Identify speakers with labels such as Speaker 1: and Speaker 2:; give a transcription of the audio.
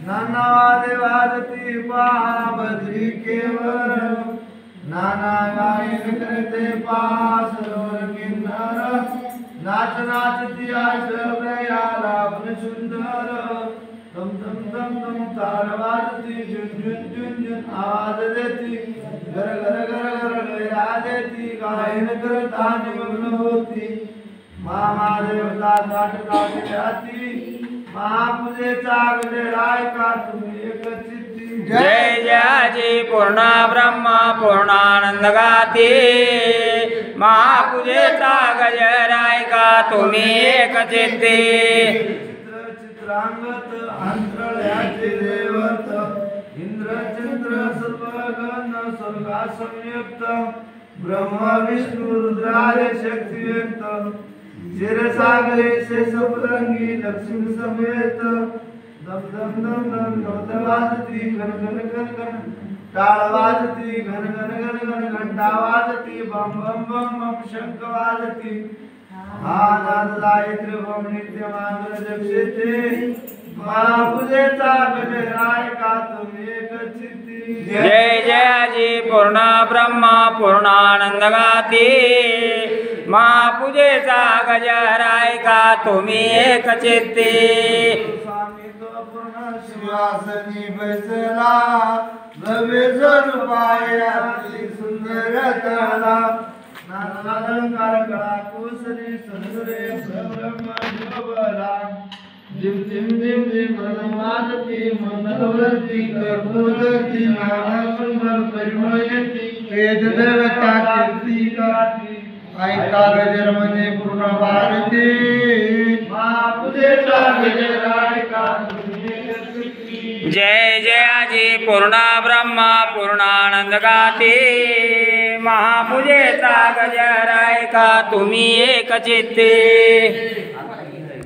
Speaker 1: नाना वादती पहा बद्री केवर नाना गायन करते पहा सरोवर किन्नर नाच नाचती आशयाला पण सुंदर दम दम दम दम ताल वाजती झुन झुन झुन झुन आवाज देती घर घर घर घर लया देती गायन करता निमग्न होती महादेवता ताट ताट जाती महापूजेचा गजराय का तुम्ही एक चित्ती
Speaker 2: जय जयाची पूर्ण ब्रह्म पूर्णानंद गाती महापूजेचा गजराय का तुम्ही एक चित्ती
Speaker 1: चित्रांगत अंतरळ्याचे देवत इंद्र चंद्र सर्वगण स्वर्गा संयुक्त ब्रह्म विष्णु रुद्रारे शक्तियुक्त क्षीरसागरे शेषपलंगी लक्ष्मी समेत दम दम दम दम नवत वाजती घन घन घन घन टाळ वाजती घन घन घन घन घंटा वाजती बम बम बम बम शंख वाजती आनंद गायत्री बम नित्य मांगल जपते महापूजेचा गजराय का तुम्ही एक चित्ती
Speaker 2: जय जयाची पूर्ण ब्रह्म पूर्णानंद गाती महापूजेचा गजराय का तुम्ही एक चित्ती
Speaker 1: स्वामी तो पूर्ण शिवासनी बैसला भव्य स्वरूपाया सुंदर तला नाना अलंकार कळा कुसरी सुंदरे ब्रह्म जोबला जिम जिम जिम जिम मनवादती मनोरती कर्पूरती नाना सुंदर परिमयती वेद देवता कीर्ती गाती ऐका गजर मध्ये पूर्ण भारती महापूजेचा गजराय का
Speaker 2: जय जयाची पूर्ण ब्रह्म पूर्णानंद गाती महापूजेचा गजराय का तुम्ही एक चित्ती